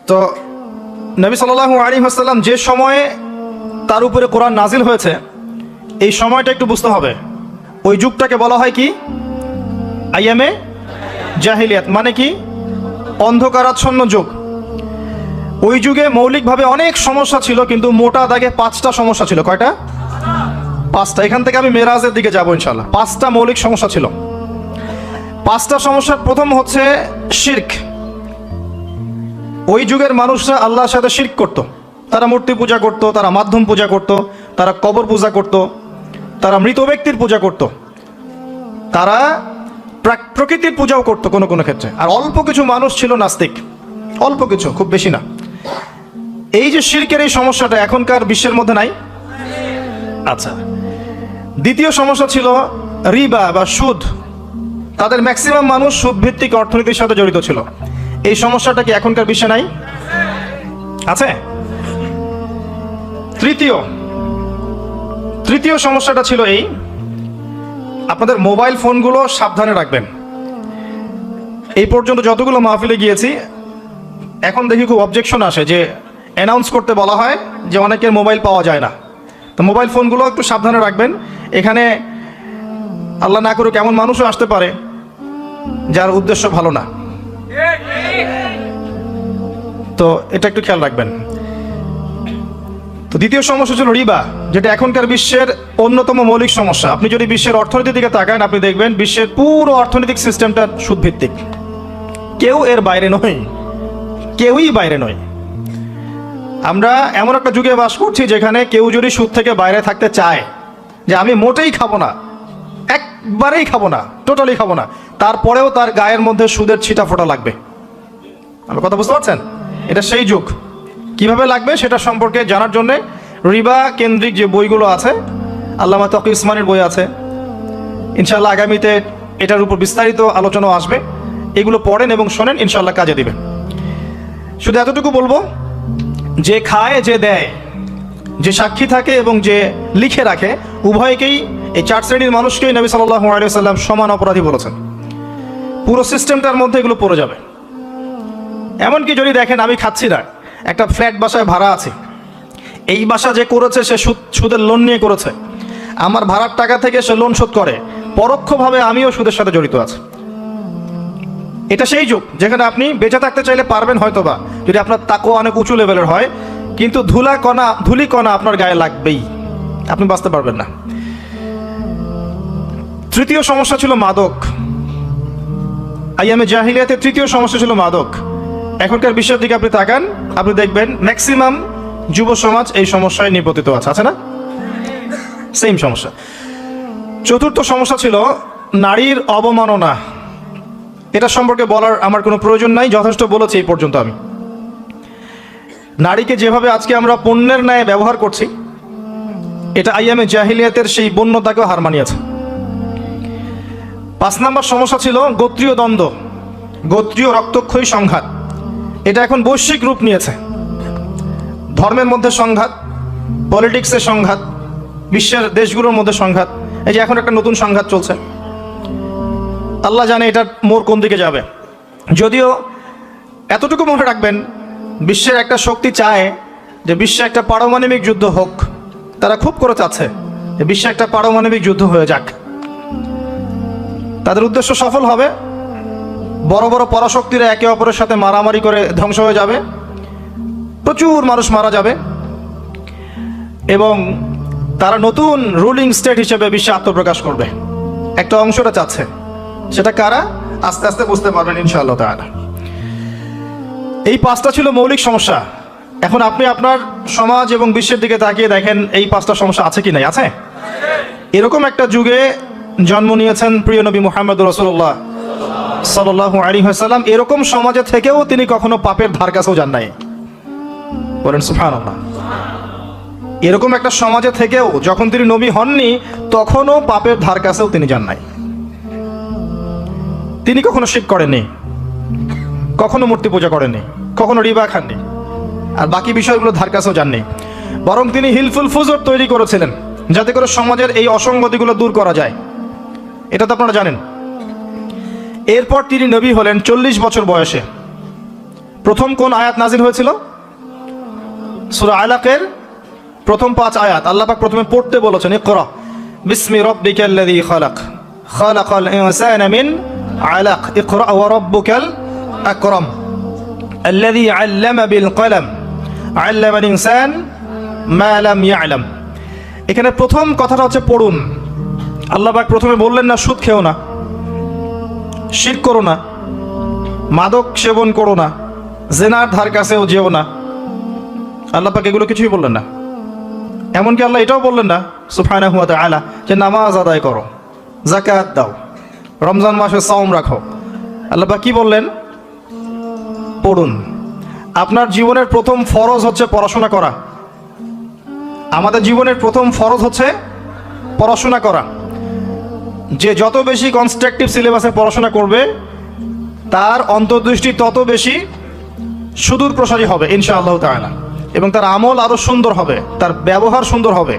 তো নবী সাল্লাল্লাহু আলাইহি ওয়াসাল্লাম যে সময়ে তার উপরে কোরআন নাজিল হয়েছে, এই সময়টা একটু বুঝতে হবে। ওই যুগটাকে বলা হয় কি? আইয়ামে জাহিলিয়াত, মানে কি? অন্ধকারাচ্ছন্ন যুগ। ওই যুগে মৌলিকভাবে অনেক সমস্যা ছিল, কিন্তু মোটা দাগে 5টা সমস্যা ছিল। কয়টা? 5টা। এখান থেকে আমি মেরাজের দিকে যাবো ইনশাআল্লাহ। 5টা মৌলিক সমস্যা ছিল। 5টা সমস্যার প্রথম হচ্ছে শিরক। ওই যুগের মানুষরা আল্লাহর সাথে শিরক করত। তারা মূর্তি পূজা করত, তারা মাধ্যম পূজা করত, তারা কবর পূজা করত, তারা মৃত ব্যক্তির পূজা করত, তারা প্রকৃতির পূজাও করত কোনো কোনো ক্ষেত্রে। আর অল্প কিছু মানুষ ছিল নাস্তিক, অল্প কিছু, খুব বেশি না। এই যে শিরকের এই সমস্যাটা এখনকার বিশ্বের মধ্যে নাই। আচ্ছা, দ্বিতীয় সমস্যা ছিল রিবা বা সুদ। তাদের ম্যাক্সিমাম মানুষ সুদ ভিত্তিক অর্থনীতির সাথে জড়িত ছিল। এই সমস্যাটা কি এখনকার বিশ্বে নাই? আছে। তৃতীয় সমস্যাটা ছিল এই, আপনাদের মোবাইল ফোনগুলো সাবধানে রাখবেন। এই পর্যন্ত যতগুলো মাহফিলে গিয়েছি, এখন দেখি খুব অবজেকশন আসে যে অ্যানাউন্স করতে বলা হয় যে অনেকের মোবাইল পাওয়া যায় না। তো মোবাইল ফোনগুলো একটু সাবধানে রাখবেন। এখানে আল্লাহ না করুক এমন মানুষও আসতে পারে যার উদ্দেশ্য ভালো না, তো এটা একটু খেয়াল রাখবেন। তো দ্বিতীয় সমস্যা ছিল রিবা, যেটা এখনকার বিশ্বের অন্যতম মৌলিক সমস্যা। আপনি যদি বিশ্বের অর্থনীতির দিকে তাকান, আপনি দেখবেন বিশ্বের পুরো অর্থনৈতিক সিস্টেমটা সুদভিত্তিক। কেউ এর বাইরে নয়, কেউই বাইরে নয়। আমরা এমন একটা যুগে বাস করছি যেখানে কেউ যদি সুদ থেকে বাইরে থাকতে চায়, যে আমি মোটেই খাবো না, একবারেই খাবো না, টোটালি খাবো না, তারপরেও তার গায়ের মধ্যে সুদের ছিটা ফোটা লাগবে। আমার কথা বুঝতে পারছেন? এটা সেই যুগ। কিভাবে লাগবে সেটা সম্পর্কে জানার জন্য রিবা কেন্দ্রিক যে বইগুলো আছে, আল্লামা তকি উসমানীর বই আছে, ইনশাআল্লাহ আগামীতে এটার উপর বিস্তারিত আলোচনা আসবে। এগুলো পড়েন এবং শোনেন, ইনশাআল্লাহ কাজে দিবে। শুধু এতটুকু বলবো, যে খায়, যে দেয়, যে সাক্ষী থাকে এবং যে লিখে রাখে, উভয়কেই, এই 4 শ্রেণীর মানুষকেই নবী সাল্লাল্লাহু আলাইহি ওয়াসাল্লাম সমান অপরাধী বলেছেন। পুরো সিস্টেমটার মধ্যে এগুলো পড়ে যাবে। এমনকি যদি দেখেন আমি খাচ্ছি না, একটা ফ্ল্যাট বাসায় ভাড়া আছে, এই বাসা যে করেছে সে সুদের লোন নিয়ে করেছে, আমার ভাড়ার টাকা থেকে সে লোন শোধ করে, পরোক্ষভাবে আমিও সুদের সাথে জড়িত আছি। এটা সেই যুগ যেখানে আপনি বেঁচে থাকতে চাইলে পারবেন হয়তোবা, যদি আপনার তাকওয়া অনেক উঁচু লেভেলের হয়, কিন্তু ধুলিকণা আপনার গায়ে লাগবেই, আপনি বাঁচতে পারবেন না। তৃতীয় সমস্যা ছিল মাদক। আইয়ামে জাহিলিয়াতের তৃতীয় সমস্যা ছিল মাদক। এখনকার বিশ্বের দিকে আপনি তাকান, আপনি দেখবেন ম্যাক্সিমাম যুব সমাজ এই সমস্যায় নিপতিত আছে না? সেম সমস্যা। চতুর্থ সমস্যা ছিল নারীর অবমাননা। এটা সম্পর্কে বলার আমার কোনো প্রয়োজন নাই, যথেষ্ট বলেছি এই পর্যন্ত আমি। নারীকে যেভাবে আজকে আমরা পণ্যের ন্যায় ব্যবহার করছি, এটা আইয়ামে জাহিলিয়াতের সেই বন্যতাকেও হার মানিয়েছে। 5 নম্বর সমস্যা ছিল গোত্রীয় দ্বন্দ্ব, গোত্রীয় রক্তক্ষয়ী সংঘাত। এটা এখন বৈশ্বিক রূপ নিয়েছে। ধর্মের মধ্যে সংঘাত, পলিটিক্সের সংঘাত, বিশ্বের দেশগুলোর মধ্যে সংঘাত। এই যে এখন একটা নতুন সংঘাত চলছে, আল্লাহ জানে এটার মোড় কোন দিকে যাবে। যদিও এতটুকু মনে রাখবেন, বিশ্বের একটা শক্তি চায় যে বিশ্বে একটা পারমাণবিক যুদ্ধ হোক। তারা খুব করে চাচ্ছে যে বিশ্বে একটা পারমাণবিক যুদ্ধ হয়ে যাক। তাদের উদ্দেশ্য সফল হবে, বড় বড় পরাশক্তিরা একে অপরের সাথে মারামারি করে ধ্বংস হয়ে যাবে, প্রচুর মানুষ মারা যাবে, এবং তারা নতুন রুলিং স্টেট হিসেবে বিশ্বে আত্মপ্রকাশ করবে। একটা অংশটা চাচ্ছে, সেটা কারা আস্তে আস্তে বুঝতে পারবেন ইনশাআল্লাহ তাআলা। এই 5টা ছিল মৌলিক সমস্যা। এখন আপনি আপনার সমাজ এবং বিশ্বের দিকে তাকিয়ে দেখেন এই 5টা সমস্যা আছে কি নাই? আছে। এরকম একটা যুগে জন্ম নিয়েছেন প্রিয় নবী মুহাম্মদ রাসূলুল্লাহ সাল্লাল্লাহু আলাইহি ওয়াসাল্লাম। এরকম সমাজে থেকেও তিনি কখনো পাপের ধার কাছেও যান নাই। বলেন সুবহানাল্লাহ। এরকম একটা সমাজে থেকেও যখন তিনি নবী হননি, তখনও পাপের ধার কাছেও তিনি যান নাই। তিনি কখনো শিরক করেননি, কখনো মূর্তি পূজা করেননি, কখনো রিবা খাননি, আর বাকি বিষয়গুলো ধার কাছেও যাননি। বরং তিনি হিলফুল ফুজুর তৈরি করেছিলেন যাতে করে সমাজের এই অসঙ্গতিগুলো দূর করা যায়। এটা তো আপনারা জানেন। এরপর তিনি নবী হলেন 40 বছর বয়সে। প্রথম কোন আয়াত নাজিল হয়েছিল? সূরা আলাকের প্রথম 5 আয়াত আল্লাহ পাক প্রথমে পড়তে বলেছেন, ইকরা বিসমি রাব্বিকাল্লাযী খালাক খালাকাল ইনসানা মিন আলাক ইকরা ওয়া রাব্বুকাল আকরাম আল্লাযী আল্লামা বিল কলম আল্লামাল ইনসান মা লাম ইয়ালাম। এখানে প্রথম কথাটা হচ্ছে পড়ুন। আল্লাহ পাক প্রথমে বললেন না সুদ খেও না, শিরক করো না, মাদক সেবন করো না, জেনার ধার কাছেও যেও না। আল্লাহ পাক এগুলো কিছুই বললেন না। এমনকি আল্লাহ এটাও বললেন না সুবহানাহু ওয়া তাআলা যে নামাজ আদায় করো, যাকাত দাও, রমজান মাসে সাওম রাখো। আল্লাহ পাক কি বললেন? পড়ুন। আপনার জীবনের প্রথম ফরজ হচ্ছে পড়াশোনা করা। আমাদের জীবনের প্রথম ফরজ হচ্ছে পড়াশোনা করা। যে যত বেশি কনস্ট্রাকটিভ সিলেবাসে পড়াশোনা করবে তার অন্তর্দৃষ্টি তত বেশি সুদূর প্রসারী হবে ইনশাআল্লাহ তাআলা, এবং তার আমল আরো সুন্দর হবে, তার ব্যবহার সুন্দর হবে,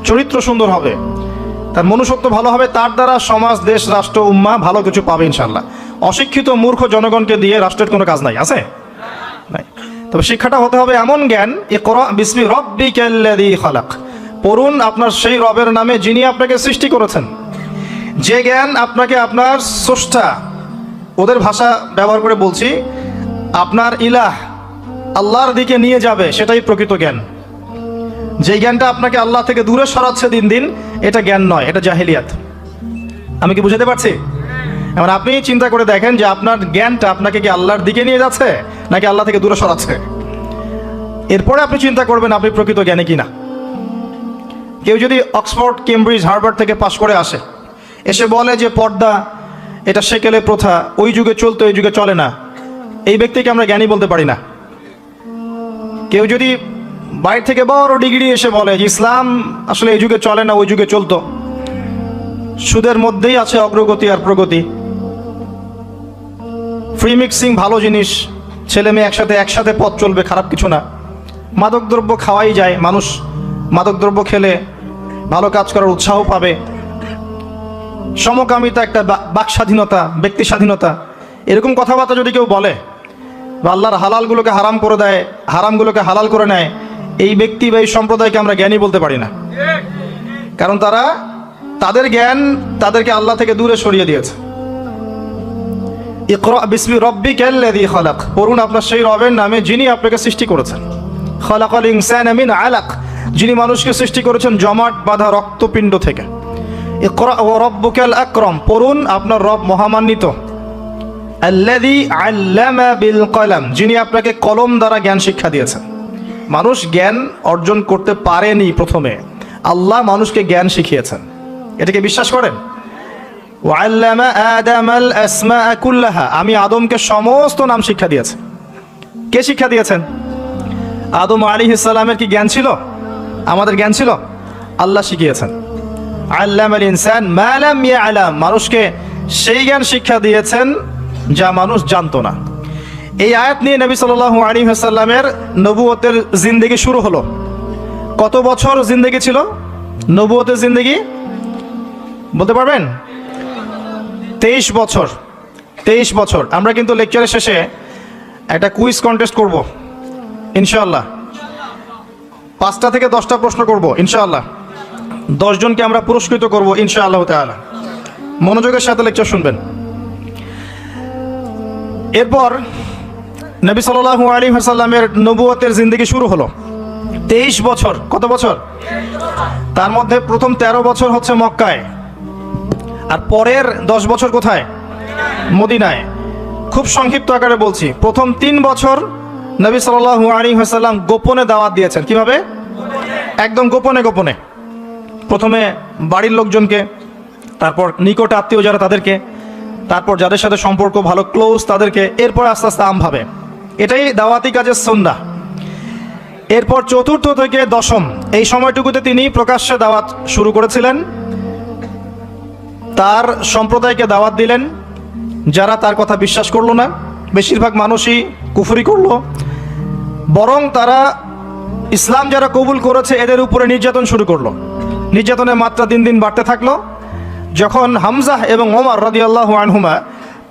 চরিত্র সুন্দর হবে, তার মনুষ্যত্ব ভালো হবে। তার দ্বারা সমাজ, দেশ, রাষ্ট্র, উম্মাহ ভালো কিছু পাবে ইনশাআল্লাহ। অশিক্ষিত মূর্খ জনগণকে দিয়ে রাষ্ট্রের কোনো কাজ নাই, আছে? নাই। তবে শিক্ষাটা হতে হবে এমন জ্ঞান, ইকরা বিসমি রাব্বিকাল্লাযী খালাক, পড়ুন আপনার সেই রবের নামে যিনি আপনাকে সৃষ্টি করেছেন। যে জ্ঞান আপনাকে আপনার স্রষ্টা, ওদের ভাষা ব্যবহার করে বলছি, আপনার ইলাহ আল্লাহর দিকে নিয়ে যাবে, সেটাই প্রকৃত জ্ঞান। যে জ্ঞানটা আপনাকে আল্লাহ থেকে দূরে সরাচ্ছে দিন দিন, এটা জ্ঞান নয়, এটা জাহেলিয়াত। আমি কি বুঝাতে পারছি? এবার আপনি চিন্তা করে দেখেন যে আপনার জ্ঞানটা আপনাকে কি আল্লাহর দিকে নিয়ে যাচ্ছে নাকি আল্লাহ থেকে দূরে সরাচ্ছে। এরপরে আপনি চিন্তা করবেন আপনি প্রকৃত জ্ঞানী কিনা। কেউ যদি অক্সফোর্ড, কেমব্রিজ, হার্ভার্ড থেকে পাশ করে আসে, এসে বলে যে পর্দা এটা সেকেলে প্রথা, ওই যুগে চলতো এই যুগে চলে না, এই ব্যক্তিকে আমরা জ্ঞানী বলতে পারি না। কেউ যদি বাইরে থেকে বড় ডিগ্রি এসে বলে যে ইসলাম আসলে এই যুগে চলে না ওই যুগে চলতো, সুদের মধ্যেই আছে অগ্রগতি আর প্রগতি, ফ্রি মিক্সিং ভালো জিনিস, ছেলে মেয়ে একসাথে পথ চলবে, খারাপ কিছু না, মাদকদ্রব্য খাওয়াই যায়, মানুষ মাদকদ্রব্য খেলে ভালো কাজ করার উৎসাহ পাবে, সমকামিতা একটা বাক স্বাধীনতা, ব্যক্তি স্বাধীনতা, এরকম কথাবার্তা যদি কেউ বলে বা আল্লাহর হালালগুলোকে হারাম করে দেয়, হারামগুলোকে হালাল করে নেয়, এই ব্যক্তি বা এই সম্প্রদায়কে আমরা জ্ঞানী বলতে পারি না। কারণ তাদের জ্ঞান তাদেরকে আল্লাহ থেকে দূরে সরিয়ে দিয়েছে। ইকরা বিসমি রাব্বিকাল্লাযী খালাক, পড়ুন আপনার সেই রবের নামে যিনি আপনাকে সৃষ্টি করেছেন। খালাকাল ইনসানা মিন আলাক, যিনি মানুষকে সৃষ্টি করেছেন জমাট বাঁধা রক্তপিণ্ড থেকে। ইকরা ওয়া রাব্বুকাল আকরাম, পড়ুন আপনার রব মহামান্বিত। আল্লাযী আল্লামা বিল কলম, যিনি আপনাকে কলম দ্বারা জ্ঞান শিক্ষা দিয়েছেন। মানুষ জ্ঞান অর্জন করতে পারেনি, প্রথমে আল্লাহ মানুষকে জ্ঞান শিখিয়েছেন। এটাকে বিশ্বাস করেন? ওয়াল্লামা আদামাল আসমাআ কুল্লাহা, আমি আদমকে সমস্ত নাম শিক্ষা দিয়েছি। কে শিক্ষা দিয়েছেন? আদম আলাইহিস সালামের কি জ্ঞান ছিল? আমাদের জ্ঞান ছিল? আল্লাহ শিখিয়েছেন। আল্লামাল ইনসান মা লাম ইয়ালাম, মানুষকে সেই জ্ঞান শিক্ষা দিয়েছেন যা মানুষ জানতো না। এই আয়াত নিয়ে নবী সাল্লাল্লাহু আলাইহি ওয়াসাল্লামের নবুয়তের জিন্দেগি শুরু হলো। কত বছর জিন্দেগি ছিল নবুয়তের জিন্দেগি? বলতে পারবেন? 23 বছর। 23 বছর। আমরা কিন্তু লেকচারের শেষে একটা কুইজ কন্টেস্ট করব ইনশাআল্লাহ। 5টা থেকে 10টা প্রশ্ন করব ইনশাআল্লাহ। 10 জনকে আমরা পুরস্কৃত করব ইনশাআল্লাহ তাআলা। মনোযোগের সাথে লেকচার শুনবেন। এরপর নবী সাল্লাল্লাহু আলাইহি ওয়াসাল্লামের নবুয়তের জিন্দেগি শুরু হলো। 23 বছর। কত বছর? তার মধ্যে প্রথম 13 বছর হচ্ছে মক্কায়, আর পরের 10 বছর কোথায়? মদিনায়। খুব সংক্ষিপ্ত আকারে বলছি, প্রথম 3 বছর নবী সাল্লাল্লাহু আলাইহি ওয়াসাল্লাম গোপনে দাওয়াত দিয়েছেন। কিভাবে? একদম গোপনে গোপনে। প্রথমে বাড়ির লোকজনকে, তারপর নিকট আত্মীয় যারা তাদেরকে, তারপর যাদের সাথে সম্পর্ক ভালো ক্লোজ তাদেরকে, এরপর আস্তে আস্তে আমভাবে। এটাই দাওয়াতি কাজের সুন্নাহ। এরপর 4র্থ থেকে 10ম এই সময়টুকুতে তিনি প্রকাশ্যে দাওয়াত শুরু করেছিলেন। তার সম্প্রদায়কে দাওয়াত দিলেন যারা তার কথা বিশ্বাস করলো না। বেশিরভাগ মানুষই কুফরি করলো, বরং তারা ইসলাম যারা কবুল করেছে এদের উপরে নির্যাতন শুরু করলো। নির্যাতনের মাত্রা দিন দিন বাড়তে থাকলো। যখন হামজা এবং ওমর রাদিয়াল্লাহু আনহুমা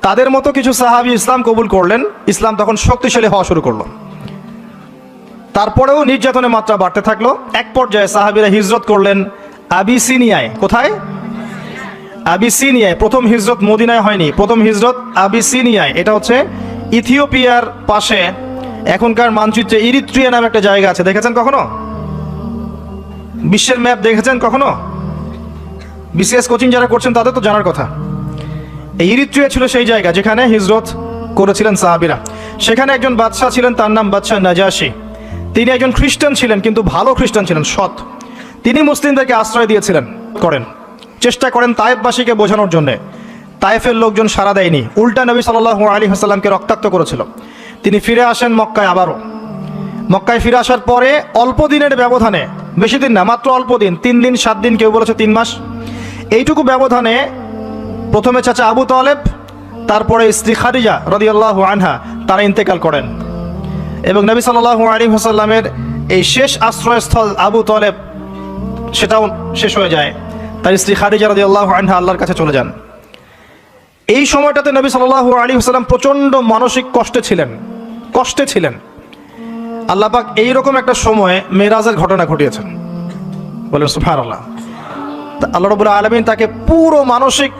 তাদের মতো কিছু সাহাবী ইসলাম কবুল করলেন। ইসলাম তখন শক্তিশালী হওয়া শুরু করলো। তারপরেও নির্যাতনের মাত্রা বাড়তে থাকলো। এক পর্যায়ে সাহাবীরা হিজরত করলেন আবিসিনিয়ায়। কোথায়? আবিসিনিয়ায়। প্রথম হিজরত মদিনায় হয়নি, প্রথম হিজরত আবিসিনিয়ায়। এটা হচ্ছে ইথিওপিয়ার পাশে, এখনকার মানচিত্রে ইরিত্রিয়া নামে একটা জায়গা আছে। দেখেছেন কখনো? বিশ্বের ম্যাপ দেখেছেন কখনো? বিসিএস কোচিং যারা করছেন তাদের তো জানার কথা। এই ইরিত্রিয়া ছিল সেই জায়গা যেখানে হিজরত করেছিলেন সাহাবীরা। সেখানে একজন বাদশাহ ছিলেন, তার নাম বাদশাহ নাজাশী। তিনি একজন খ্রিস্টান ছিলেন, কিন্তু ভালো খ্রিস্টান ছিলেন, সৎ। তিনি মুসলিমদেরকে আশ্রয় দিয়েছিলেন, চেষ্টা করেন তায়েফবাসীকে বোঝানোর জন্যে। তায়েফের লোকজন সাড়া দেয়নি, উল্টা নবী সাল্লাল্লাহু আলাইহি ওয়াসাল্লামকে রক্তাক্ত করেছিল। তিনি ফিরে আসেন মক্কায়। আবারও মক্কায় ফিরে আসার পরে অল্প দিনের ব্যবধানে, বেশি দিন না, মাত্র অল্প দিন, 3 দিন 7 দিন, কেউ বলেছে 3 মাস, এইটুকু ব্যবধানে প্রথমে চাচা আবু তালেব, তারপরে স্ত্রী খাদিজা রাদিয়াল্লাহু আনহা, তারা ইন্তেকাল করেন। এবং নবী সাল্লাল্লাহু আলাইহি ওয়াসাল্লামের এই শেষ আশ্রয়স্থল আবু তালেব, সেটাও শেষ হয়ে যায়। তার স্ত্রী খাদিজা রাদিয়াল্লাহু আনহা আল্লাহর কাছে চলে যান। এই সময়টাতে নবী সাল্লাল্লাহু আলাইহি ওয়াসাল্লাম প্রচণ্ড মানসিক কষ্টে ছিলেন। আল্লাহ পাক এইরকম একটা সময়ে মেরাজের ঘটনা ঘটিয়েছেন। বলেন সুবহানাল্লাহ। আল্লাহ রাব্বুল আলামিন তাকে পুরো মানসিক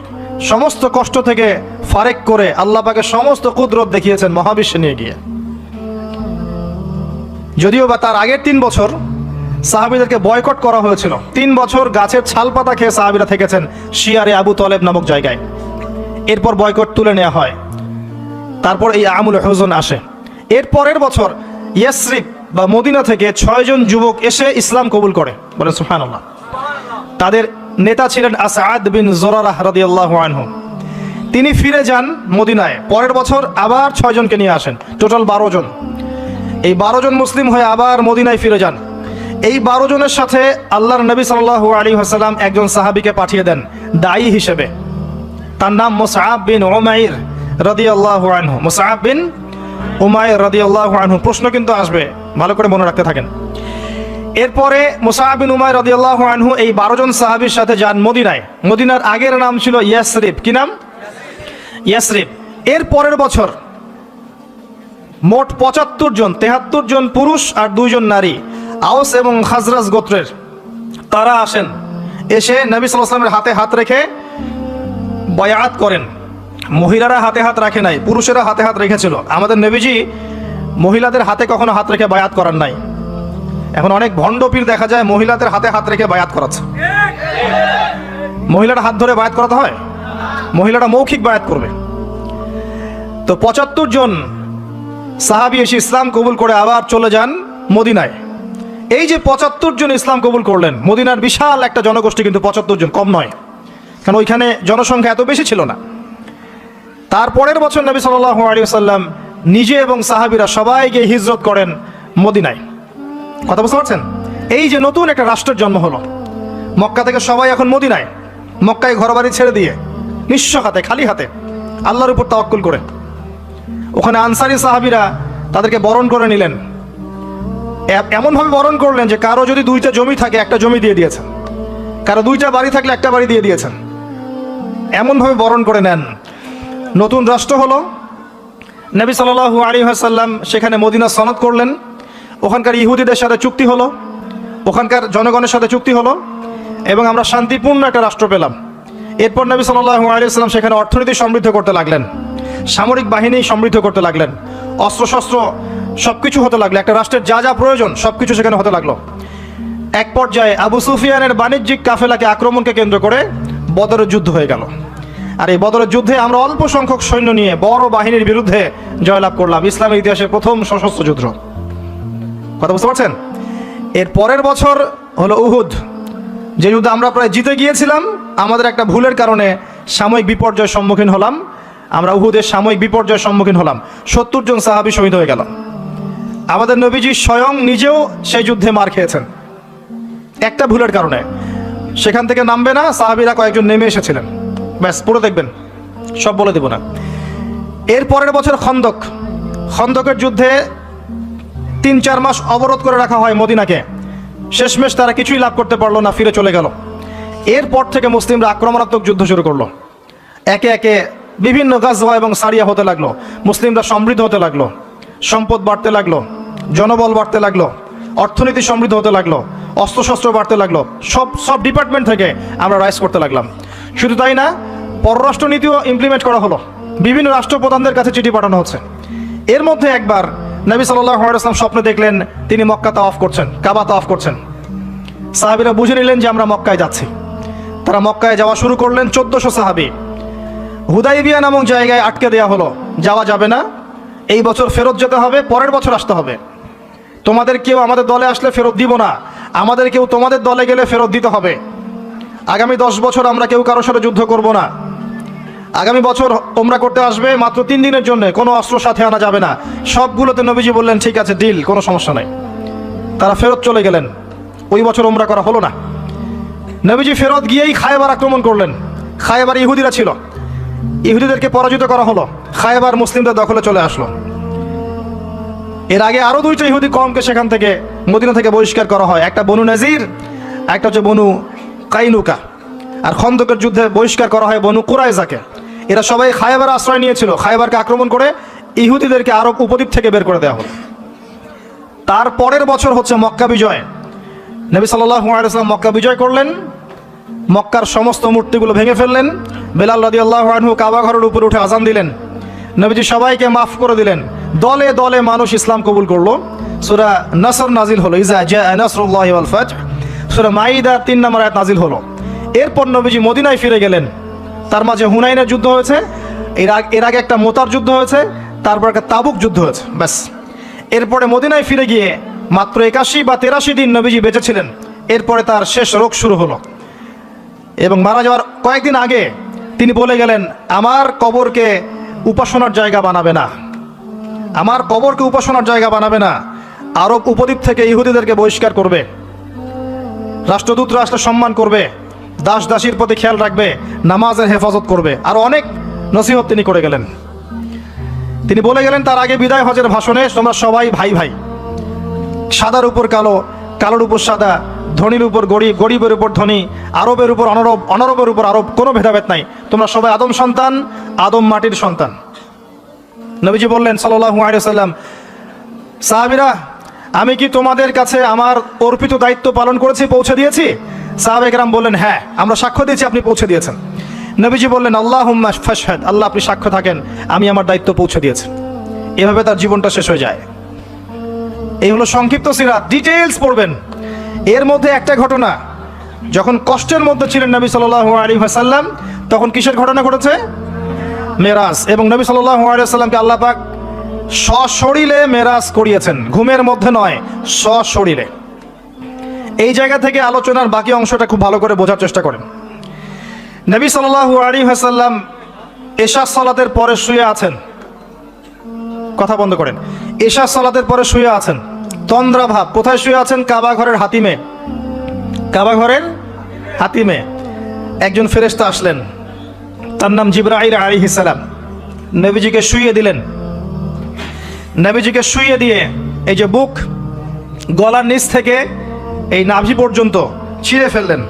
সমস্ত কষ্ট থেকে ফারেক করে আল্লাহ পাকের সমস্ত কুদরত দেখিয়েছেন মহাবিশ্বে নিয়ে গিয়ে। যদিও বা তার আগের 3 বছর সাহাবীদেরকে বয়কট করা হয়েছিল। 3 বছর গাছের ছাল পাতা খেয়ে সাহাবীরা থেকেছেন শিয়ারে আবু তালেব নামক জায়গায়। এরপর বয়কট তুলে নেওয়া হয়। তারপর এই আমুল হুজন আসে। এর পরের বছর ইয়াসরিব বা মদিনা থেকে 6 জন যুবক এসে ইসলাম কবুল করে। বলেন সুবহানাল্লাহ। তাদের নেতা ছিলেন আসআদ বিন জুরারাহ রাদিয়াল্লাহু আনহু। তিনি ফিরে যান মদিনায়। পরের বছর আবার 6 জনকে নিয়ে আসেন, টোটাল 12 জন। এই 12 জন মুসলিম হয়ে আবার মদিনায় ফিরে যান। এই 12 জনের সাথে আল্লাহর নবী সাল্লাল্লাহু আলাইহি ওয়াসাল্লাম একজন সাহাবীকে পাঠিয়ে দেন দায়ী হিসেবে। তার নাম মুসআব বিন উমাইর রাদিয়াল্লাহু আনহু। মুসআব বিন উমাইর রাদিয়াল্লাহু আনহু। প্রশ্ন কিন্তু আসবে, ভালো করে মনে রাখতে থাকেন। এরপরে মুসআব বিন উমাইর রাদিয়াল্লাহু আনহু এই 12 জন সাহাবীর সাথে যান মদিনায়। মদিনার আগের নাম ছিল ইয়াসরিব। কি নাম? ইয়াসরিব। এর পরের বছর মোট 75 জন, 73 জন পুরুষ আর 2 জন নারী, আওস এবং খাজরাজ গোত্রের, তারা আসেন। এসে নবী সাল্লাল্লাহু আলাইহি ওয়াসাল্লামের হাতে হাত রেখে বায়াত করেন। মহিলারা হাতে হাত রাখে নাই, পুরুষেরা হাতে হাত রেখেছিল। আমাদের নবীজি মহিলাদের হাতে কখনো হাত রেখে বায়াত করান নাই। এখন অনেক ভণ্ড পীর দেখা যায় মহিলাদের হাতে হাত রেখে বায়াত করাচ্ছে। মহিলারা হাত ধরে বায়াত করাতে হয়? মহিলারা মৌখিক বায়াত করবে। তো 75 জন সাহাবী এসে ইসলাম কবুল করে আবার চলে যান মদিনায়। এই যে 75 জন ইসলাম কবুল করলেন, মদিনার বিশাল একটা জনগোষ্ঠী, কিন্তু 75 জন কম নয়, কারণ ওইখানে জনসংখ্যা এত বেশি ছিল না। তারপরের বছর নবী সাল্লাল্লাহু আলাইহি ওয়াসাল্লাম নিজে এবং সাহাবীরা সবাই গিয়ে হিজরত করেন মদিনায়। কথা বুঝতে পারছেন? এই যে নতুন একটা রাষ্ট্রের জন্ম হলো। মক্কা থেকে সবাই এখন মদিনায়, মক্কায় ঘরবাড়ি ছেড়ে দিয়ে নিঃস্ব হাতে, খালি হাতে, আল্লাহর উপর তাওয়াক্কুল করে। ওখানে আনসারী সাহাবীরা তাদেরকে বরণ করে নিলেন। এমনভাবে বরণ করলেন যে কারো যদি 2টা জমি থাকে, একটা জমি দিয়ে দিয়েছেন, কারো 2টা বাড়ি থাকলে একটা বাড়ি দিয়ে দিয়েছেন। এমনভাবে বরণ করে নেন। নতুন রাষ্ট্র হলো। নবী সাল্লাল্লাহু আলাইহি ওয়াসাল্লাম সেখানে মদিনা সনদ করলেন। ওখানকার ইহুদিদের সাথে চুক্তি হলো, ওখানকার জনগণের সাথে চুক্তি হলো, এবং আমরা শান্তিপূর্ণ একটা রাষ্ট্র পেলাম। এরপর নবী সাল্লাল্লাহু আলাইহি ওয়াসাল্লাম সেখানে অর্থনীতি সমৃদ্ধ করতে লাগলেন, সামরিক বাহিনী সমৃদ্ধ করতে লাগলেন, অস্ত্রশস্ত্র সবকিছু হতে লাগলো। একটা রাষ্ট্রের যা যা প্রয়োজন সবকিছু সেখানে হতে লাগলো। এক পর্যায়ে আবু সুফিয়ানের বাণিজ্যিক কাফেলাকে আক্রমণকে কেন্দ্র করে বদরের যুদ্ধ হয়ে গেল। আর এই বদরের যুদ্ধে আমরা অল্প সংখ্যক সৈন্য নিয়ে বড় বাহিনীর বিরুদ্ধে জয়লাভ করলাম। ইসলামের ইতিহাসে প্রথম সশস্ত্র যুদ্ধ। কথা বুঝতে পারছেন? এর পরের বছর হলো উহুদ, যে যুদ্ধে আমরা প্রায় জিতে গিয়েছিলাম। আমাদের একটা ভুলের কারণে সাময়িক বিপর্যয়ের সম্মুখীন হলাম। আমরা উহুদের সাময়িক বিপর্যয়ের সম্মুখীন হলাম। 70 জন সাহাবী শহীদ হয়ে গেল। আমাদের নবীজি স্বয়ং নিজেও সেই যুদ্ধে মার খেয়েছেন একটা ভুলের কারণে। সেখান থেকে নামবে না, সাহাবীরা কয়েকজন নেমে এসেছিলেন। ব্যাস, পুরো দেখবেন, সব বলে দেব না। এর পরের বছর খন্দকের যুদ্ধে 3-4 মাস অবরোধ করে রাখা হয় মদিনাকে। শেষমেশ তারা কিছুই লাভ করতে পারলো না, ফিরে চলে গেল। এরপর থেকে মুসলিমরা আক্রমণাত্মক যুদ্ধ শুরু করলো। একে একে বিভিন্ন গাজওয়া এবং সারিয়া হতে লাগলো, মুসলিমরা সমৃদ্ধ হতে লাগলো, সম্পদ বাড়তে লাগলো, জনবল বাড়তে লাগলো, অর্থনীতি সমৃদ্ধ হতে লাগলো, অস্ত্রশস্ত্র বাড়তে লাগলো, সব ডিপার্টমেন্ট থেকে আমরা রাইজ করতে লাগলাম। শুধু তাই না, পররাষ্ট্রনীতিও ইমপ্লিমেন্ট করা হলো, বিভিন্ন রাষ্ট্রপ্রধানদের কাছে চিঠি পাঠানো হচ্ছে। এর মধ্যে একবার নবী সাল্লাল্লাহু আলাইহি ওয়াসাল্লাম স্বপ্নে দেখলেন তিনি মক্কা তাওয়াফ করছেন, কাবা তাওয়াফ করছেন। সাহাবীরা বুঝে নিলেন যে আমরা মক্কায় যাচ্ছি। তারা মক্কায় যাওয়া শুরু করলেন। 1400 সাহাবী। হুদাইবিয়া নামক জায়গায় আটকে দেওয়া হলো, যাওয়া যাবে না, এই বছর ফেরত যেতে হবে, পরের বছর আসতে হবে। তোমাদের কেউ আমাদের দলে আসলে ফেরত দিব না, আমাদের কেউ তোমাদের দলে গেলে ফেরত দিতে হবে। আগামী 10 বছর আমরা কেউ কারোর সাথে যুদ্ধ করব না। আগামী বছর ওমরা করতে আসবে, মাত্র 3 দিনের জন্য, কোনো অস্ত্র সাথে আনা যাবে না। সবগুলোতে নবীজি বললেন ঠিক আছে, ডিল, কোনো সমস্যা নাই। তারা ফেরত চলে গেলেন। ওই বছর ওমরা করা হলো না। নবীজি ফেরত গিয়েই খায়বার আক্রমণ করলেন। খায়বার ইহুদিরা ছিল, ইহুদিদেরকে পরাজিত করা হলো। খায়বার মুসলিমদের দখলে চলে আসলো। এর আগে আরো 2টা ইহুদি কওমকে সেখান থেকে, মদিনা থেকে বহিষ্কার করা হয়। একটা বনু নাজির, একটা হচ্ছে বনু কাইনুকা। আর খন্দকের যুদ্ধে বহিষ্কার করা হয় বনু কুরাইজাকে। এরা সবাই খায়বার আশ্রয় নিয়েছিল। খায়বারকে আক্রমণ করে ইহুদিদেরকে আরব উপদ্বীপ থেকে বের করে দেওয়া হলো। তার পরের বছর হচ্ছে মক্কা বিজয়। নবী সাল্লাল্লাহু আলাইহি ওয়াসাল্লাম মক্কা বিজয় করলেন। মক্কার সমস্ত মূর্তিগুলো ভেঙে ফেললেন। বেলাল রাদিয়াল্লাহু আনহু কাবা ঘরের উপরে উঠে আজান দিলেন। নবীজি সবাইকে মাফ করে দিলেন। দলে দলে মানুষ ইসলাম কবুল করলো। সূরা নসর নাজিল হলো, ইজা জাআ নাসরুল্লাহি ওয়াল ফাতহ। সূরা মাইদা 3 নম্বর আয়াত নাজিল হলো। এরপর নবীজি মদিনায় ফিরে গেলেন। তার মাঝে হুনাইনের যুদ্ধ হয়েছে, এর আগে একটা মোতার যুদ্ধ হয়েছে, তারপর একটা তাবুক যুদ্ধ হয়েছে, ব্যাস। এরপরে মদিনায় ফিরে গিয়ে মাত্র 81 বা 83 দিন নবীজি বেঁচে ছিলেন। এরপরে তার শেষ রোগ শুরু হলো এবং মারা যাওয়ার কয়েকদিন আগে তিনি বলে গেলেন, আমার কবরকে উপাসনার জায়গা বানাবে না, আমার কবরকে উপাসনার জায়গা বানাবে না। আরব উপদ্বীপ থেকে ইহুদিদেরকে বহিষ্কার করবে, রাষ্ট্রদূতরা আসলে সম্মান করবে, দাস দাসীর প্রতি খেয়াল রাখবে, নামাজের হেফাজত করবে। আর অনেক নসিহত তিনি করে গেলেন। তিনি বলে গেলেন তার আগে বিদায় হজের ভাষণে, তোমরা সবাই ভাই ভাই, সাদার উপর কালো, কালোর উপর সাদা, ধনীর উপর গরিব, গরিবের উপর ধনী, আরবের উপর অনরব, অনরবের উপর আরব, কোনো ভেদাভেদ নাই। তোমরা সবাই আদম সন্তান, আদম মাটির সন্তান। নবীজি বললেন সাল্লাল্লাহু আলাইহি ওয়াসাল্লাম, সাহাবীরা, আমি কি তোমাদের কাছে আমার অর্পিত দায়িত্ব পালন করেছি, পৌঁছে দিয়েছি? সাহাবায়ে কেরাম বললেন, হ্যাঁ, আমরা সাক্ষ্য দিয়েছি আপনি পৌঁছে দিয়েছেন। নবীজি বললেন, আল্লাহুম্মা ফাশহাদ, আল্লাহ আপনি সাক্ষ্য থাকেন আমি আমার দায়িত্ব পৌঁছে দিয়েছি। এভাবে তার জীবনটা শেষ হয়ে যায়। এই হলো সংক্ষিপ্ত সিরাত, ডিটেইলস পড়বেন। এর মধ্যে একটা ঘটনা, যখন কষ্টের মধ্যে ছিলেন নবী সাল্লাল্লাহু আলাইহি ওয়াসাল্লাম, তখন কিসের ঘটনা ঘটেছে? মেরাজ। এবং নবী সাল্লাল্লাহু আলাইহি ওয়াসাল্লামকে আল্লাহ পাক সশরীরে মেরাজ করিয়েছেন, ঘুমের মধ্যে নয়, সশরীরে। এই জায়গা থেকে আলোচনার বাকি অংশটা খুব ভালো করে বোঝার চেষ্টা করেন। নবী সাল্লাল্লাহু আলাইহি ওয়াসাল্লাম এশা সালাতের পরে শুয়ে আছেন। কথা বন্ধ করেন। এশা সালাতের পরে শুয়ে আছেন, তন্দ্রা ভাব। কোথায় শুয়ে আছেন? কাবা ঘরের হাতিমে। কাবা ঘরের হাতিমে একজন ফেরেশতা আসলেন, তার নাম জিবরাইল আলাইহিস সালাম। নবীজিকে শুইয়ে দিলেন। নবীজিকে শুইয়ে দিয়ে এই যে বুক, গলার নিচ থেকে এই নাভি পর্যন্ত ছিঁড়ে ফেললেন।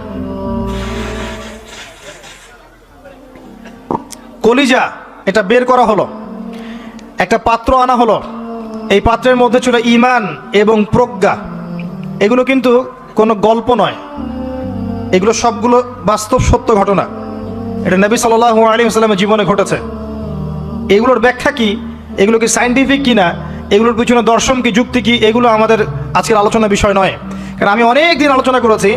কলিজা এটা বের করা হলো, একটা পাত্র আনা হলো। এই পাত্রের মধ্যে ছিল ঈমান এবং প্রজ্ঞা। এগুলো কিন্তু কোনো গল্প নয়, এগুলো সবগুলো বাস্তব সত্য ঘটনা। এটা নবী সাল্লাল্লাহু আলাইহি ওয়াসাল্লামের জীবনে ঘটেছে। এগুলোর ব্যাখ্যা কি, এগুলো কি সায়েন্টিফিক কিনা, এগুলোর পিছনে দর্শন কি, যুক্তি কি, এগুলো আমাদের আজকের আলোচনার বিষয় নয়। কারণ আমি অনেক দিন আলোচনা করেছি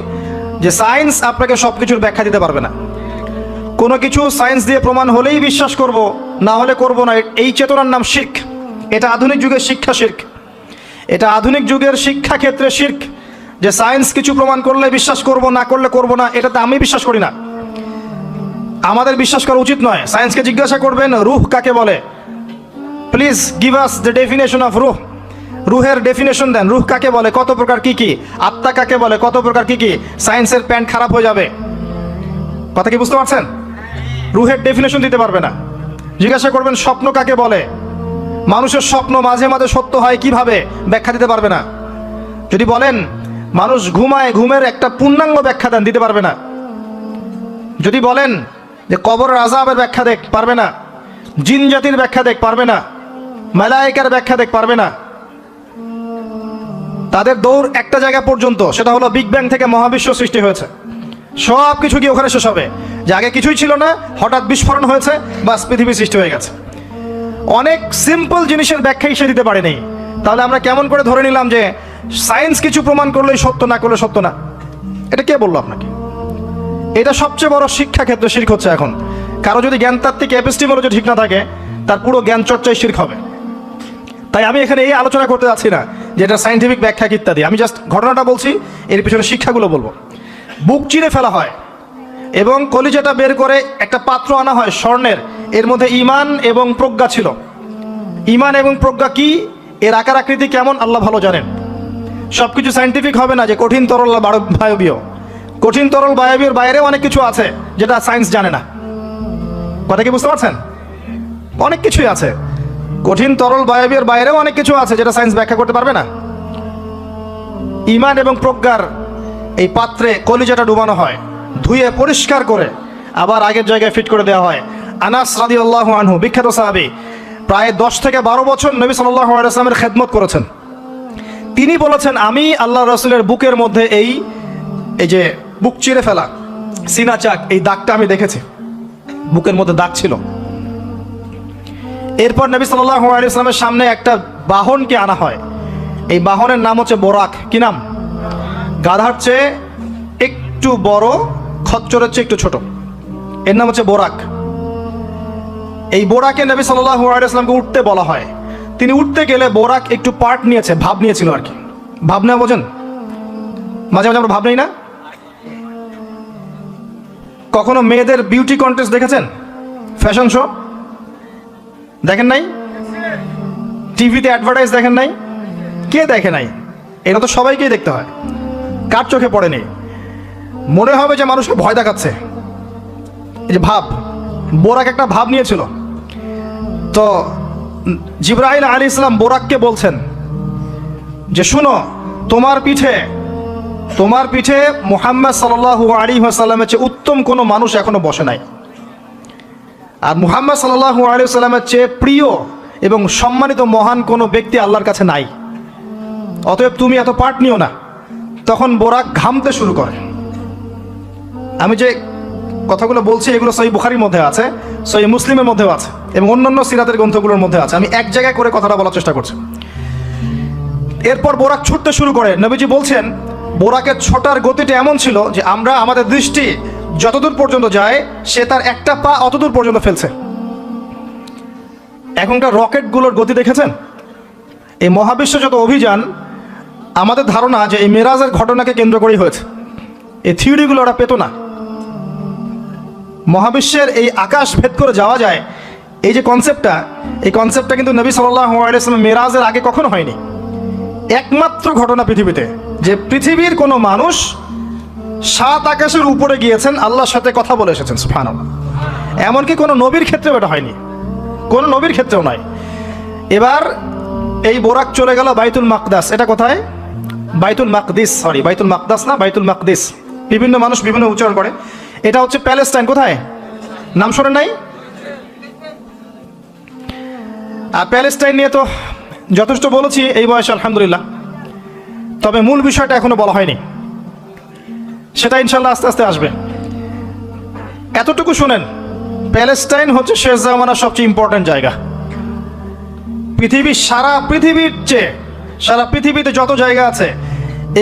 যে সায়েন্স আপনাকে সব কিছুর ব্যাখ্যা দিতে পারবে না। কোনো কিছু সায়েন্স দিয়ে প্রমাণ হলেই বিশ্বাস করব, না হলে করব না, এই চেতনার নাম শিরক। এটা আধুনিক যুগের শিক্ষা শিরক। এটা আধুনিক যুগের শিক্ষা ক্ষেত্রে শিরক, যে সায়েন্স কিছু প্রমাণ করলে বিশ্বাস করব, না করলে করব না। এটাতে আমি বিশ্বাস করি না, আমাদের বিশ্বাস করা উচিত নয়। সায়েন্সকে জিজ্ঞাসা করবেন রূহ কাকে বলে, please give us the definition of ruh. রূহের ডেফিনেশন দেন, রূহ কাকে বলে, কত প্রকার কি কি, আত্মা কাকে বলে, কত প্রকার কি কি। সায়েন্সের প্যান্ট খারাপ হয়ে যাবে। কথা কি বুঝতে পারছেন? রূহের ডেফিনেশন দিতে পারবে না। জিজ্ঞাসা করবেন স্বপ্ন কাকে বলে, মানুষের স্বপ্ন মাঝে মাঝে সত্য হয় কিভাবে, ব্যাখ্যা দিতে পারবে না। যদি বলেন মানুষ ঘুমায়, ঘুমের একটা পূর্ণাঙ্গ ব্যাখ্যা দেন, দিতে পারবে না। যদি বলেন যে কবরের আযাবের ব্যাখ্যা পারবে না। জিন জাতির ব্যাখ্যা দেখ পারবে না, মালায়েকার ব্যাখ্যা দেখ পারবে না। তাদের দৌড় একটা জায়গা পর্যন্ত, সেটা হলো বিগ ব্যাং থেকে মহাবিশ্ব সৃষ্টি হয়েছে। সব কিছু গিয়ে ওখানে শেষ হবে, যে আগে কিছুই ছিল না, হঠাৎ বিস্ফোরণ হয়েছে, বাস পৃথিবী সৃষ্টি হয়ে গেছে। অনেক সিম্পল জিনিসের ব্যাখ্যাই সে দিতে পারেনি। তাহলে আমরা কেমন করে ধরে নিলাম যে সায়েন্স কিছু প্রমাণ করলেই সত্য, না করলে সত্য না? এটা কে বললো আপনাকে? এটা সবচেয়ে বড় শিক্ষা ক্ষেত্রে শিরক হচ্ছে এখন। কারো যদি জ্ঞানতাত্ত্বিক এপিস্টিমোলজি ঠিক না থাকে, তার পুরো জ্ঞান চর্চায় শিরক হবে। তাই আমি এখানে এই আলোচনা করতে যাচ্ছি না যে এটা সায়েন্টিফিক ব্যাখ্যা ইত্যাদি, আমি জাস্ট ঘটনাটা বলছি, এর পিছনে শিক্ষাগুলো বলবো। বুক চিরে ফেলা হয় এবং কলিজাটা বের করে একটা পাত্র আনা হয় স্বর্ণের, এর মধ্যে ঈমান এবং প্রজ্ঞা ছিল। ঈমান এবং প্রজ্ঞা কি, এর আকার আকৃতি কেমন, আল্লাহ ভালো জানেন। সবকিছু সায়েন্টিফিক হবে না যে কঠিন তরল বায়বীয়। কঠিন তরল বায়বীয় বাইরে অনেক কিছু আছে যেটা সায়েন্স জানে না। কথা কি বুঝতে পারছেন? অনেক কিছুই আছে, কঠিন তরল বায়বীয় বাইরেও অনেক কিছু আছে যেটা সায়েন্স ব্যাখ্যা করতে পারবে না। ঈমান এবং প্রজ্ঞার এই পাত্রে কলিজাটা ডুবানো হয়, ধুয়ে পরিষ্কার করে আবার আগের জায়গায় ফিট করে দেওয়া হয়। আনাস রাদিয়াল্লাহু আনহু, বিখ্যাত সাহাবী, প্রায় 10 থেকে 12 বছর নবী সাল্লাল্লাহু আলাইহি ওয়াসাল্লামের খেদমত করেছেন। তিনি বলেছেন, আমি আল্লাহ রাসূলের বুকের মধ্যে এই যে বুক চিরে ফেলা, সিনা চাক, এই দাগটা আমি দেখেছি, বুকের মধ্যে দাগ ছিল। এরপর নবী সাল্লাল্লাহু আলাইহি ওয়াসাল্লামের সামনে একটা বাহনকে আনা হয়। এই বাহনের নাম হচ্ছে বোরাক। কি নাম? গাধার চেয়ে একটু বড়, খচ্চরের চেয়ে একটু ছোট, এর নাম হচ্ছে বোরাক। এই বোরাকে নবী সাল্লাল্লাহু আলাইহি ওয়াসাল্লামকে উঠতে বলা হয়। তিনি উঠতে গেলে বোরাক একটু পার্ট নিয়েছে, ভাব নিয়েছিল আর কি। ভাব নেওয়া বোঝেন? মাঝে মাঝে আমরা ভাব নেই না? কখনো মেয়েদের বিউটি কন্টেস্ট দেখেছেন? ফ্যাশন শো দেখেন নাই? টিভিতে অ্যাডভার্টাইজ দেখেন নাই? কে দেখে নাই? এটা তো সবাইকেই দেখতে হয়, কার চোখে পড়েনি? মনে হবে যে মানুষকে ভয় দেখাচ্ছে। এই যে ভাব, বোরাক একটা ভাব নিয়েছিল। তো জিবরাইল আলাইহিস সালাম বোরাককে বলছেন যে শুনো, তোমার পিঠে মুহাম্মদ সাল্লাল্লাহু আলাইহি ওয়াসাল্লামের চেয়ে উত্তম কোনো মানুষ এখনো বসে নাই, আর মুহাম্মদ সাল্লাল্লাহু আলাইহি ওয়াসাল্লামের চেয়ে প্রিয় এবং সম্মানিত মহান কোনো ব্যক্তি আল্লাহর কাছে নাই। অতএব তুমি এত পার্ট নিও না। তখন বোরাক ঘামতে শুরু করে। আমি যে কথাগুলো বলছি এগুলো সহিহ বুখারীর মধ্যে আছে, সহিহ মুসলিমের মধ্যেও আছে এবং অন্যান্য সিরাতের গ্রন্থগুলোর মধ্যে আছে। আমি এক জায়গায় করে কথাটা বলার চেষ্টা করছি। এরপর বোরাক ছুটতে শুরু করে। নবীজি বলছেন, বোরাকের ছোটার গতিটা এমন ছিল যে আমরা আমাদের দৃষ্টি যতদূর পর্যন্ত যায়, সে তার একটা পা অতদূর পর্যন্ত ফেলছে। এখনকার রকেটগুলোর গতি দেখেছেন? এই মহাবিশ্ব যত অভিযান, আমাদের ধারণা যে এই মেরাজের ঘটনাকে কেন্দ্র করেই হয়েছে। এই থিওরিগুলো ওরা পেত না। মহাবিশ্বের এই আকাশ ভেদ করে যাওয়া যায়, এই যে কনসেপ্টটা কিন্তু নবী সাল্লাল্লাহু আলাইহি ওয়াসাল্লাম মেরাজের আগে কখনো হয়নি। একমাত্র ঘটনা পৃথিবীতে যে পৃথিবীর কোনো মানুষ 7 আকাশের উপরে গিয়েছেন, আল্লাহর সাথে কথা বলে এসেছেন। সুবহানাল্লাহ। এমনকি কোনো নবীর ক্ষেত্রেও এটা হয়নি, কোনো নবীর ক্ষেত্রেও নয়। এবার এই বোরাক চলে গেল বাইতুল মাকদাস। এটা কোথায়? বাইতুল মাকদিস, সরি, বাইতুল মাকদাস না, বাইতুল মাকদিস। বিভিন্ন মানুষ বিভিন্ন উচ্চারণ করে। এটা হচ্ছে প্যালেস্টাইন। কোথায়? নাম শোনেন নাই? আর প্যালেস্টাইন নিয়ে তো যথেষ্ট বলেছি এই বয়সে, আলহামদুলিল্লাহ। তবে মূল বিষয়টা এখনো বলা হয়নি, সেটা ইনশাল্লাহ আস্তে আস্তে আসবে। এতটুকু শুনেন, প্যালেস্টাইন হচ্ছে শেষ জামানার সবচেয়ে ইম্পর্টেন্ট জায়গা। সারা পৃথিবীতে যত জায়গা আছে,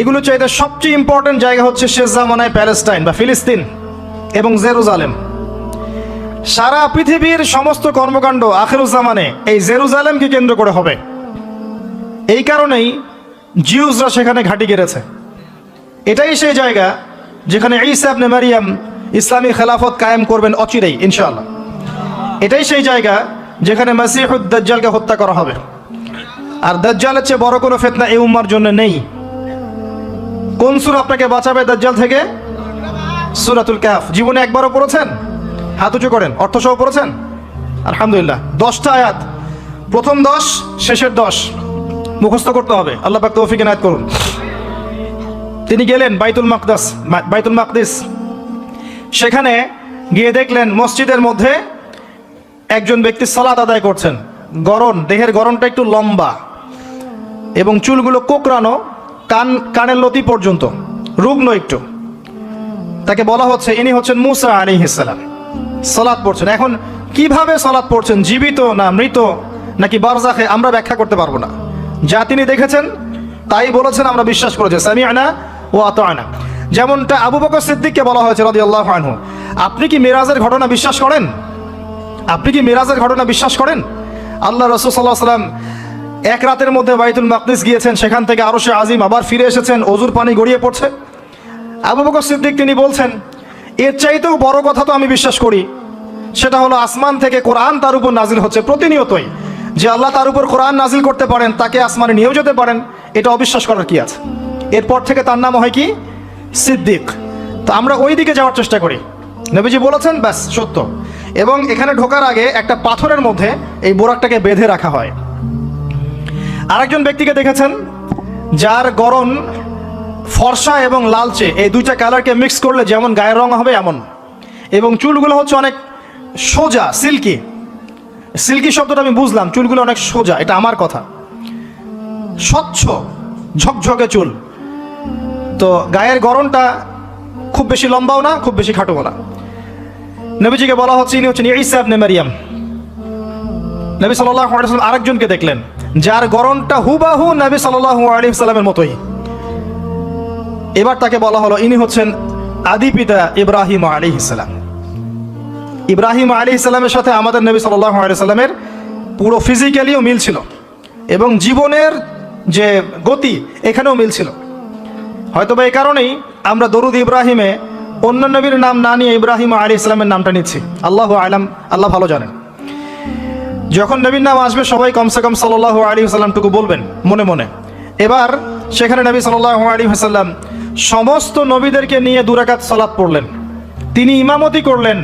এগুলো চাইতে সবচেয়ে ইম্পর্টেন্ট জায়গা হচ্ছে শেষ জামানায় প্যালেস্টাইন বা ফিলিস্তিন এবং জেরুজালেম। সারা পৃথিবীর সমস্ত কর্মকাণ্ড আখিরুজ্জামানে এই জেরুজালেমকে কেন্দ্র করে হবে। এই কারণেই জিউসরা সেখানে ঘাঁটি গেড়েছে। এটাই সেই জায়গা যেখানে ঈসা ইবনে মারিয়াম ইসলামী খেলাফত কায়েম করবেন অচিরেই ইনশাআল্লাহ। এটাই সেই জায়গা যেখানে মাসিহুদ দাজ্জালকে হত্যা করা হবে। আর দাজ্জালের চেয়ে বড় কোনো ফিতনা এই উম্মার জন্য নেই। কোন সূরা আপনাকে বাঁচাবে দাজ্জাল থেকে? সূরাতুল কাহফ। জীবনে একবারও পড়েছেন? হাত উঁচু করেন। অর্থসহ পড়েছেন? আলহামদুলিল্লাহ। 10টা আয়াত, প্রথম 10, শেষের 10 মুখস্থ করতে হবে। আল্লাহ পাক তৌফিক এনায়েত করুন। তিনি গেলেন বাইতুল মাকদিস। সেখানে গিয়ে দেখলেন মসজিদের মধ্যে একজন ব্যক্তি সালাত আদায় করছেন, দেহের গড়নটা একটু লম্বা এবং চুলগুলো কোকড়ানো, কানের লতি পর্যন্ত, রুগ্ন একটু, তাকে বলা হচ্ছে ইনি হচ্ছেন মুসা আলাইহিস সালাম, সালাত পড়ছেন। এখন কিভাবে সালাত পড়ছেন, জীবিত না মৃত নাকি বারজাখে, আমরা ব্যাখ্যা করতে পারবো না। যা তিনি দেখেছেন তাই বলেছেন, আমরা বিশ্বাস করেছি, সামি'না ওয়া আতা'না। যেমনটা আবু বকর সিদ্দিককে বলা হয়েছে রাদিয়াল্লাহু আনহু, আপনি কি মিরাজের ঘটনা বিশ্বাস করেন? আপনি কি মিরাজের ঘটনা বিশ্বাস করেন? আল্লাহ রাসূল সাল্লাল্লাহু আলাইহি ওয়াসাল্লাম এক রাতের মধ্যে বাইতুল মাকদিস গিয়েছেন, সেখান থেকে আরশে আজিম, আবার ফিরে এসেছেন, ওজুর পানি গড়িয়ে পড়ছে। আবু বকর সিদ্দিক তিনি বলছেন, এর চাইতেও বড় কথা তো আমি বিশ্বাস করি, সেটা হলো আসমান থেকে কোরআন তার উপর নাজিল হচ্ছে প্রতিনিয়তই। যে আল্লাহ তার উপর কোরআন নাজিল করতে পারেন, তাকে আসমানে নিয়েও যেতে পারেন, এটা অবিশ্বাস করার কি আছে? এরপর থেকে তার নাম হয় কি? সিদ্দিক। তো আমরা ওই দিকে যাওয়ার চেষ্টা করি। নবীজি বলেছেন, ব্যাস সত্য। এবং এখানে ঢোকার আগে একটা পাথরের মধ্যে এই বোরাকটাকে বেঁধে রাখা হয়। আরেকজন ব্যক্তিকে দেখেছেন যার গড়ন ফর্সা এবং লালচে, এই দুইটা কালারকে মিক্স করলে যেমন গায়ের রং হবে এমন, এবং চুলগুলো হচ্ছে অনেক সোজা, সিল্কি। সিল্কি শব্দটা আমি বুঝলাম, চুলগুলো অনেক সোজা, এটা আমার কথা, স্বচ্ছ ঝকঝকে চুল। তো গায়ের গড়নটা খুব বেশি লম্বাও না, খুব বেশি খাটোও না। নবীজিকে বলা হচ্ছে ইনি হচ্ছেন ঈসা ইবনে মারইয়াম। নবী সাল্লাল্লাহু আলাইহি ওয়াসাল্লাম আরেকজনকে দেখলেন যার গড়নটা হুবাহু নবী সাল্লাল্লাহু আলাইহি ওয়াসাল্লামের মতোই। এবার তাকে বলা হলো ইনি হচ্ছেন আদি পিতা ইব্রাহিম আলাইহিস সালাম। ইব্রাহিম আলাইহিস সালামের সাথে আমাদের নবী সাল্লাল্লাহু আলাইহি ওয়াসাল্লামের পুরো ফিজিক্যালিও মিল ছিল, এবং জীবনের যে গতি এখানেও মিল ছিল। হয়তোবা এই কারণেই আমরা দরুদ ইব্রাহিমে অন্য নবীর নাম না নিয়ে ইব্রাহিম আলাইহিস সালামের নামটা নিচ্ছি। আল্লাহু আলাম, আল্লাহ ভালো জানেন। যখন নবীর নাম আসবে সবাই কমসে কম সাল্লাল্লাহু আলাইহি ওয়াসাল্লামটুকু বলবেন মনে মনে। এবার সেখানে নবী সাল্লাল্লাহু আলাইহি ওয়াসাল্লাম সমস্ত নবীদেরকে নিয়ে 2 রাকাত সালাত পড়লেন, তিনি ইমামতি করলেন।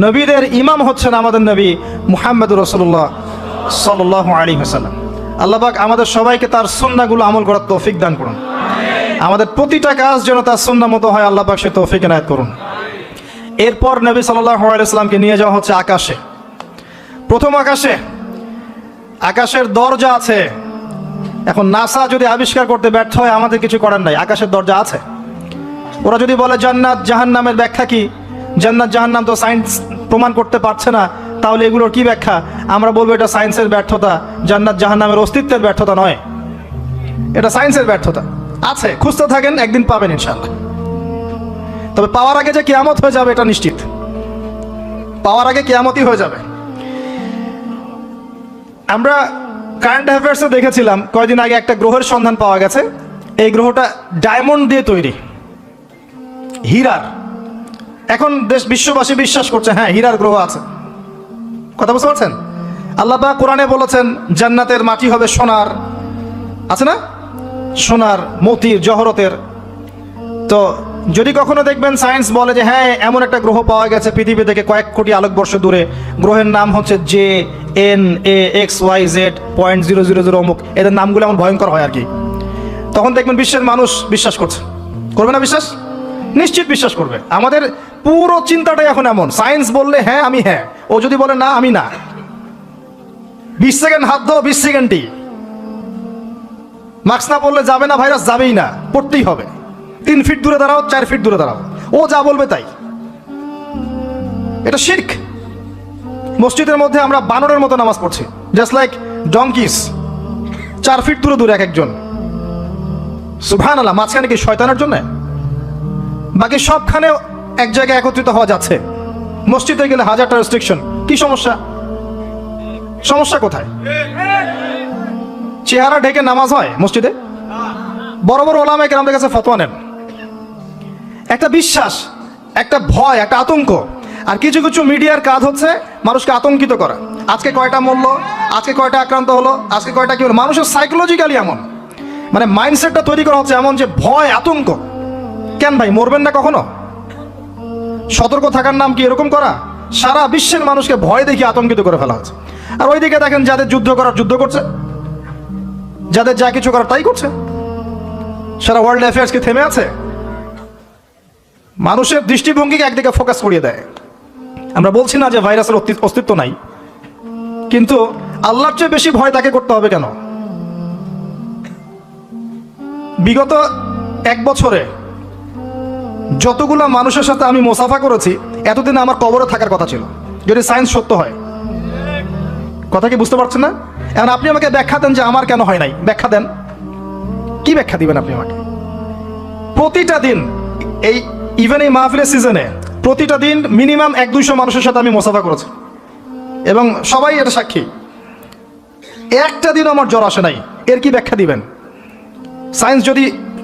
নবীদের ইমাম হচ্ছেন আমাদের নবী মুহাম্মদুর রাসূলুল্লাহ সাল্লাল্লাহু আলাইহি ওয়াসাল্লাম। আল্লাহ পাক আমাদের সবাইকে তার সুন্নাহগুলো আমল করার তৌফিক দান করুন। আমাদের প্রতিটা কাজ যেন তার সুন্নাহ মতো হয়, আল্লাহ পাক সে তৌফিক এনায়েত করুন। এরপর নবী সাল্লাল্লাহু আলাইহি ওয়াসাল্লামকে নিয়ে যাওয়া হচ্ছে আকাশে। প্রথম আকাশে, আকাশের দরজা আছে। এখন নাসা যদি আবিষ্কার করতে ব্যর্থ হয়, আমাদের কিছু করার নাই, আকাশের দরজা আছে। ওরা যদি বলে জান্নাত জাহান্নামের ব্যাখ্যা কি, জান্নাত জাহান্নাম তো সায়েন্স প্রমাণ করতে পারছে না, তাহলে এগুলোর কি ব্যাখ্যা? আমরা বলবো এটা সায়েন্সের ব্যর্থতা, জান্নাত জাহান্নামের অস্তিত্বের ব্যর্থতা নয়, এটা সায়েন্সের ব্যর্থতা। আছে, খুঁজতে থাকেন, একদিন পাবেন ইনশাআল্লাহ। তবে পাওয়ার আগে যে কিয়ামত হয়ে যাবে এটা নিশ্চিত, পাওয়ার আগে কিয়ামতই হয়ে যাবে। আমরা কারেন্ট অ্যাফেয়ার্সে দেখেছিলাম কয়েকদিন আগে একটা গ্রহের সন্ধান পাওয়া গেছে। এই গ্রহটা ডায়মন্ড দিয়ে তৈরি, হীরার। এখন বিশ্ববাসী বিশ্বাস করছে হ্যাঁ হীরার গ্রহ আছে। কথা বুঝতে পারছেন? আল্লাহ পাক কোরআনে বলেছেন জান্নাতের মাটি হবে সোনার, আছে না, সোনার, মতির, জহরতের। তো যদি কখনো দেখবেন সায়েন্স বলে যে হ্যাঁ এমন একটা গ্রহ পাওয়া গেছে পৃথিবী থেকে কয়েক কোটি আলোকবর্ষ দূরে, গ্রহের নাম হচ্ছে JNAXYZ.000 অমুক, এদের নামগুলো এমন ভয়ঙ্কর হয় আর কি, তখন দেখবেন বিশ্বের মানুষ বিশ্বাস করছে। করবে না বিশ্বাস? নিশ্চিত বিশ্বাস করবে। আমাদের পুরো চিন্তাটাই এখন এমন, সায়েন্স বললে হ্যাঁ আমি হ্যাঁ, ও যদি বলে না আমি না। 20 সেকেন্ড হাত দাও, 20 সেকেন্ডই। মাস্ক না পড়লে যাবে না, ভাইরাস যাবেই না, পড়তেই হবে। 3 ফিট দূরে দাঁড়াও, 4 ফিট দূরে দাঁড়াও, ও যা বলবে তাই। এটা শিরক। মসজিদের মধ্যে আমরা বানরের মতো নামাজ পড়ছি, জাস্ট লাইক ডঙ্কিস, 4 ফিট দূরে দূরে এক একজন। সুবহানাল্লাহ, মাঝখানে কি শয়তানের জন্য? বাকি সবখানে এক জায়গায় একত্রিত হওয়া যাচ্ছে। মসজিদে গেলে 1000টা রেস্ট্রিকশন, কি সমস্যা? সমস্যা কোথায়? চেহারা ঢেকে নামাজ হয় মসজিদে? বড় বড় ওলামায়ে কেরামদের কাছে ফতোয়া নেন। একটা বিশ্বাস, একটা ভয়, একটা আতঙ্ক। আর কিছু কিছু মিডিয়ার কাজ হচ্ছে মানুষকে আতঙ্কিত করা। আজকে কয়টা মরলো, আজকে কয়টা আক্রান্ত হলো, আজকে কয়টা কি হলো। মানুষের সাইকোলজিক্যালি এমন, মানে মাইন্ডসেটটা তৈরি করা হচ্ছে এমন যে ভয়, আতঙ্ক। কেন ভাই, মরবেন না কখনো? সতর্ক থাকার নাম কি এরকম করা? সারা বিশ্বের মানুষকে ভয় দেখিয়ে আতঙ্কিত করে ফেলা হচ্ছে। আর ওইদিকে দেখেন যাদের যুদ্ধ করার যুদ্ধ করছে, যাদের যা কিছু করার তাই করছে। সারা ওয়ার্ল্ড অ্যাফেয়ার্স কি থেমে আছে? মানুষের দৃষ্টিভঙ্গিকে একদিকে ফোকাস করিয়ে দেয়। আমরা বলছি না যে ভাইরাসের অস্তিত্ব নাই, কিন্তু আল্লাহর চেয়ে বেশি ভয় তাকে করতে হবে কেন? বিগত 1 বছরে যতগুলো মানুষের সাথে আমি মোসাফা করেছি, এতদিন আমার কবরে থাকার কথা ছিল, যদি সায়েন্স সত্য হয়। কথা কি বুঝতে পারছেন না? এখন আপনি আমাকে ব্যাখ্যা দেন যে আমার কেন হয় নাই, ব্যাখ্যা দেন। কি ব্যাখ্যা দিবেন আপনি আমাকে? প্রতিটা দিন ইভেন এই মাহফিলের সিজনে প্রতিটা দিন মিনিমাম 100-200 মানুষের সাথে আমি মোসাফা করেছি, এবং সবাই এটা সাক্ষী। একটা দিন আমার জ্বর আসে নাই, এর কি ব্যাখ্যা দিবেন? সায়েন্স যদি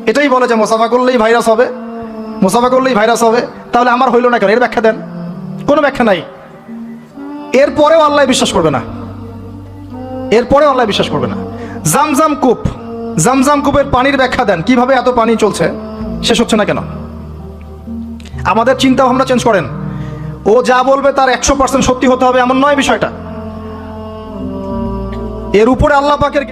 এটাই বলে যে মোসাফা করলেই ভাইরাস হবে, মোসাফা করলেই ভাইরাস হবে, তাহলে আমার হইল না কেন? এর ব্যাখ্যা দেন। কোনো ব্যাখ্যা নাই। এরপরেও আল্লাহ বিশ্বাস করবে না, এরপরেও আল্লাহ বিশ্বাস করবে না। জামজাম কূপের পানির ব্যাখ্যা দেন, কিভাবে এত পানি চলছে, শেষ হচ্ছে না কেন? আমাদের চিন্তা ভাবনা চেঞ্জ করেন। ও যা বলবে তার 100% সত্যি হতে হবে এমন নয় বিষয়টা। এর উপরে আল্লাহ পাকের